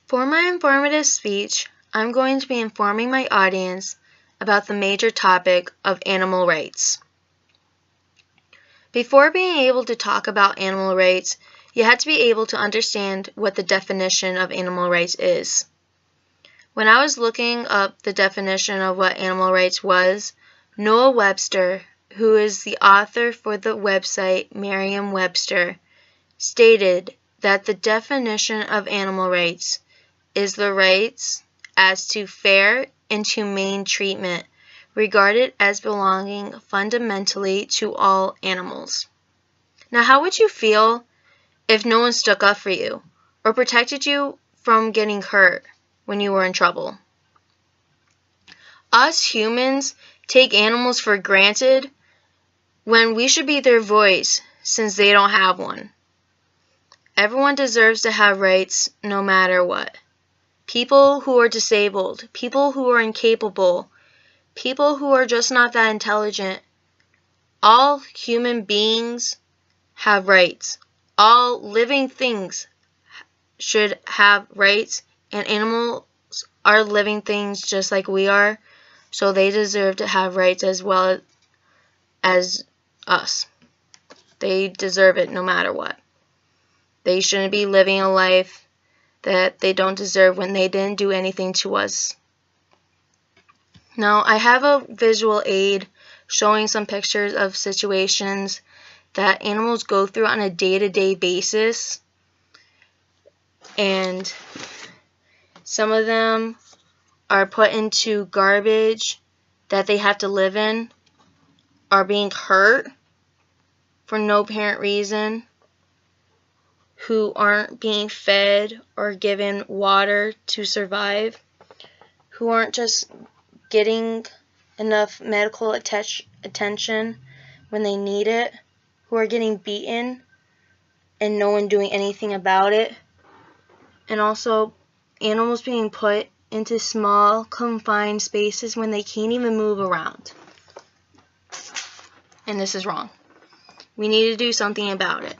For my informative speech, I'm going to be informing my audience about the major topic of animal rights. Before being able to talk about animal rights, you have to be able to understand what the definition of animal rights is. When I was looking up the definition of what animal rights was, Noah Webster, who is the author for the website Merriam-Webster, stated that the definition of animal rights is the rights as to fair and humane treatment regarded as belonging fundamentally to all animals. Now, how would you feel if no one stuck up for you or protected you from getting hurt when you were in trouble? Us humans take animals for granted when we should be their voice since they don't have one. Everyone deserves to have rights no matter what. People who are disabled, people who are incapable, people who are just not that intelligent. All human beings have rights. All living things should have rights, and animals are living things just like we are, so they deserve to have rights as well as us. They deserve it no matter what. They shouldn't be living a life that they don't deserve when they didn't do anything to us. Now, I have a visual aid showing some pictures of situations that animals go through on a day-to-day basis. And some of them are put into garbage that they have to live in, are being hurt for no apparent reason, who aren't being fed or given water to survive, who aren't just getting enough medical attention when they need it, who are getting beaten and no one doing anything about it, and also animals being put into small, confined spaces when they can't even move around. And this is wrong. We need to do something about it.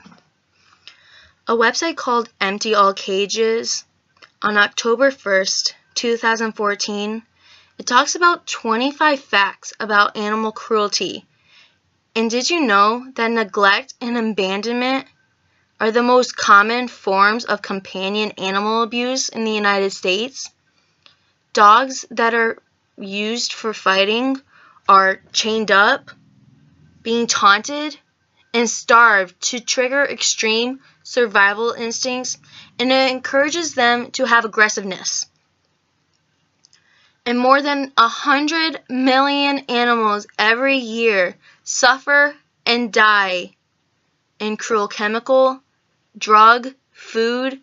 A website called Empty All Cages, on October 1st, 2014, it talks about 25 facts about animal cruelty. And did you know that neglect and abandonment are the most common forms of companion animal abuse in the United States? Dogs that are used for fighting are chained up, being taunted, and starved to trigger extreme survival instincts, and it encourages them to have aggressiveness. And more than 100 million animals every year suffer and die in cruel chemical, drug, food,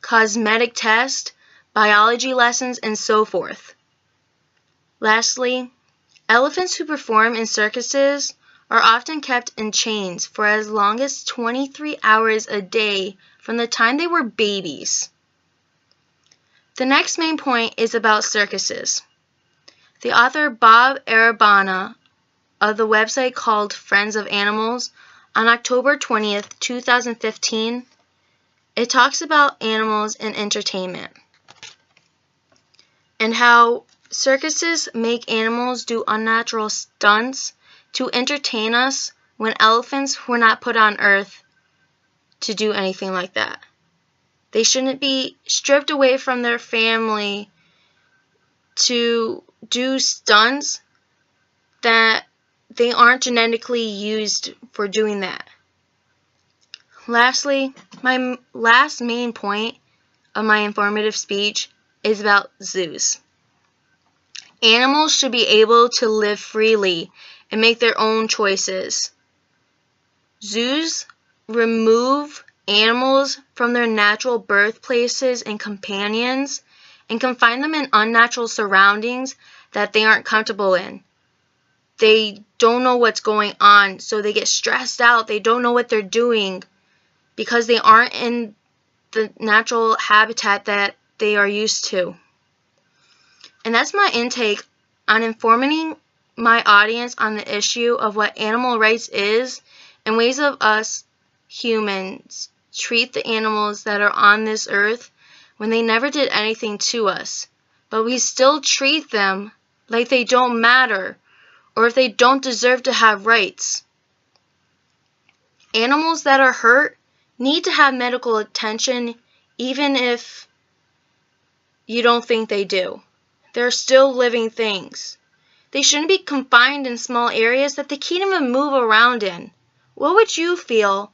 cosmetic test, biology lessons, and so forth. Lastly, elephants who perform in circuses are often kept in chains for as long as 23 hours a day from the time they were babies. The next main point is about circuses. The author Bob Arabana of the website called Friends of Animals, on October 20th, 2015, it talks about animals and entertainment and how circuses make animals do unnatural stunts to entertain us when elephants were not put on earth to do anything like that. They shouldn't be stripped away from their family to do stunts that they aren't genetically used for doing that. Lastly, my last main point of my informative speech is about zoos. Animals should be able to live freely and make their own choices. Zoos remove animals from their natural birthplaces and companions and confine them in unnatural surroundings that they aren't comfortable in. They don't know what's going on, so they get stressed out. They don't know what they're doing because they aren't in the natural habitat that they are used to. And that's my intake on informing my audience on the issue of what animal rights is and ways of us humans treat the animals that are on this earth when they never did anything to us, but we still treat them like they don't matter or if they don't deserve to have rights. Animals that are hurt need to have medical attention even if you don't think they do. They're still living things. They shouldn't be confined in small areas that they can't even move around in. What would you feel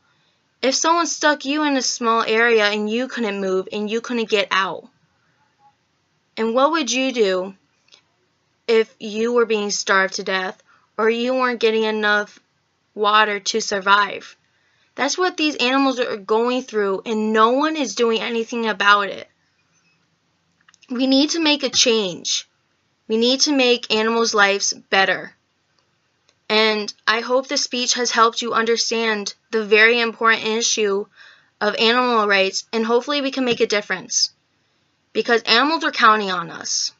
if someone stuck you in a small area and you couldn't move and you couldn't get out? And what would you do if you were being starved to death or you weren't getting enough water to survive? That's what these animals are going through, and no one is doing anything about it. We need to make a change. We need to make animals' lives better. And I hope this speech has helped you understand the very important issue of animal rights, and hopefully we can make a difference. Because animals are counting on us.